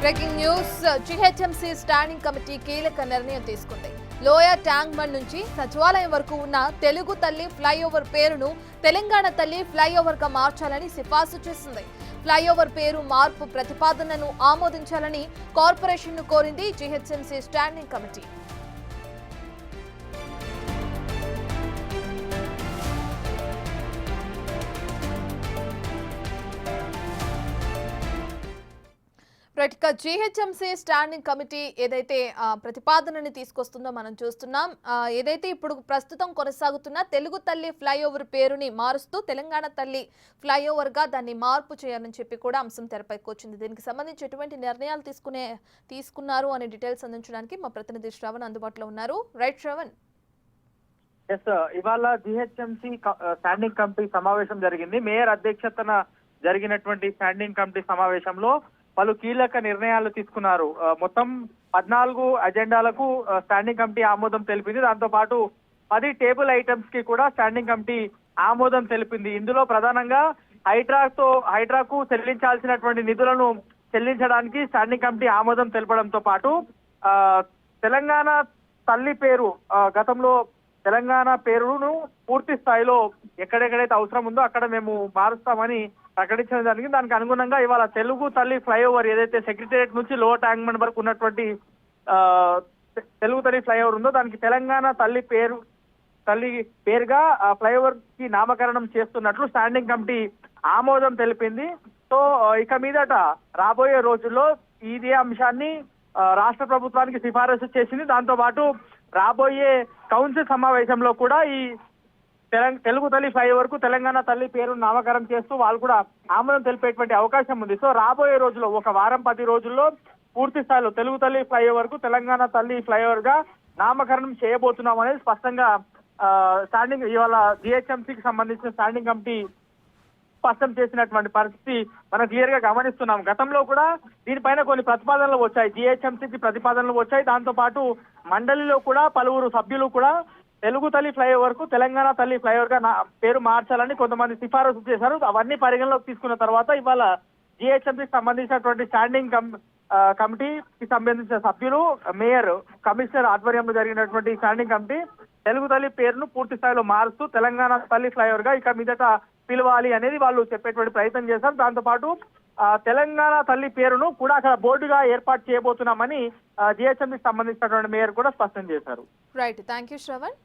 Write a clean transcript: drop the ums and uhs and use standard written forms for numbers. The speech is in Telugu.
Breaking news. GHMC standing committee కీలక నిర్ణయం తీసుకుంది. లోయర్ ట్యాంక్ బండ్ నుంచి సచివాలయం వరకు ఉన్న తెలుగు తల్లి ఫ్లైఓవర్ పేరును తెలంగాణ తల్లి ఫ్లైఓవర్ గా మార్చాలని సిఫార్సు చేసింది. ఫ్లైఓవర్ పేరు మార్పు ప్రతిపాదనను ఆమోదించాలని కార్పొరేషన్ ను కోరింది GHMC standing committee. GHMC standing committee ఏదైతే ప్రతిపాదనని తీసుకొస్తుందో మనం చూస్తున్నాం. ఏదైతే ఇప్పుడు ప్రస్తుతం కొనసాగుతున్న తెలుగు తల్లి ఫ్లైఓవర్ పేరుని మారుస్తూ తెలంగాణ తల్లి ఫ్లైఓవర్ గా దాన్ని మార్పు చేయాలని చెప్పి కూడా అంశం తెరపైకి వచ్చింది. దీనికి సంబంధించి ఎటువంటి నిర్ణయాలు తీసుకున్నారు అనే డీటెయిల్స్ అందించడానికి మా ప్రతినిధి శ్రవణ్ అందుబాటులో ఉన్నారు. రైట్ శ్రవణ్. ఇవాళ జిహెచ్ఎంసీ స్టాండింగ్ కమిటీ సమావేశం జరిగింది. మేయర్ అధ్యక్షతన జరిగినటువంటి స్టాండింగ్ కమిటీ సమావేశంలో పలు కీలక నిర్ణయాలు తీసుకున్నారు. మొత్తం 14 అజెండాలకు స్టాండింగ్ కమిటీ ఆమోదం తెలిపింది. దాంతో పాటు 10 టేబుల్ ఐటమ్స్ కి కూడా స్టాండింగ్ కమిటీ ఆమోదం తెలిపింది. ఇందులో ప్రధానంగా హైడ్రాకు చెల్లించాల్సినటువంటి నిధులను చెల్లించడానికి స్టాండింగ్ కమిటీ ఆమోదం తెలపడంతో పాటు తెలంగాణ తల్లి పేరు గతంలో తెలంగాణ పేరును పూర్తి స్థాయిలో ఎక్కడెక్కడైతే అవసరం ఉందో అక్కడ మేము మారుస్తామని ప్రకటించడం జరిగింది. దానికి అనుగుణంగా ఇవాళ తెలుగు తల్లి ఫ్లైఓవర్ ఏదైతే సెక్రటేరియట్ నుంచి లోవర్ ట్యాంక్ బండ్ వరకు ఉన్నటువంటి తెలుగు తల్లి ఫ్లైఓవర్ ఉందో దానికి తెలంగాణ తల్లి పేరుగా ఫ్లైఓవర్ కి నామకరణం చేస్తున్నట్లు స్టాండింగ్ కమిటీ ఆమోదం తెలిపింది. సో ఇక మీదట రాబోయే రోజుల్లో ఇదే అంశాన్ని రాష్ట్ర ప్రభుత్వానికి సిఫారసు చేసింది. దాంతో పాటు రాబోయే కౌన్సిల్ సమావేశంలో కూడా ఈ తెలుగు తల్లి ఫ్లైఓవర్ కు తెలంగాణ తల్లి పేరు నామకరణం చేస్తూ వాళ్ళు కూడా ఆమోదం తెలిపేటువంటి అవకాశం ఉంది. సో రాబోయే రోజుల్లో ఒక వారం 10 రోజుల్లో పూర్తి స్థాయిలో తెలుగు తల్లి ఫ్లైఓవర్ కు తెలంగాణ తల్లి ఫ్లైఓవర్ గా నామకరణం చేయబోతున్నాం అనేది స్పష్టంగా స్టాండింగ్ ఇవాళ జిహెచ్ఎంసీకి సంబంధించిన స్టాండింగ్ కమిటీ స్పష్టం చేసినటువంటి పరిస్థితి మనం క్లియర్ గా గమనిస్తున్నాం. గతంలో కూడా దీనిపైన కొన్ని ప్రతిపాదనలు వచ్చాయి, జిహెచ్ఎంసీకి ప్రతిపాదనలు వచ్చాయి. దాంతో పాటు మండలిలో కూడా పలువురు సభ్యులు కూడా తెలుగు తల్లి ఫ్లైఓవర్ కు తెలంగాణ తల్లి ఫ్లైఓవర్ గా పేరు మార్చాలని కొంతమంది సిఫారసు చేశారు. అవన్నీ పరిగణలోకి తీసుకున్న తర్వాత ఇవాళ జిహెచ్ఎంసీకి సంబంధించినటువంటి స్టాండింగ్ కమిటీకి సంబంధించిన సభ్యులు మేయర్ కమిషనర్ ఆధ్వర్యంలో జరిగినటువంటి స్టాండింగ్ కమిటీ తెలుగు తల్లి పేరును పూర్తి స్థాయిలో మారుస్తూ తెలంగాణ తల్లి ఫ్లైఓవర్ గా ఇక మీదట పిలవాలి అనేది వాళ్ళు చెప్పేటువంటి ప్రయత్నం చేశారు. దాంతో పాటు తెలంగాణ తల్లి పేరును కూడా అక్కడ బోర్డుగా ఏర్పాటు చేయబోతున్నామని జిహెచ్ఎంసీకి సంబంధించినటువంటి మేయర్ కూడా స్పష్టం చేశారు. Right, thank you Shravan.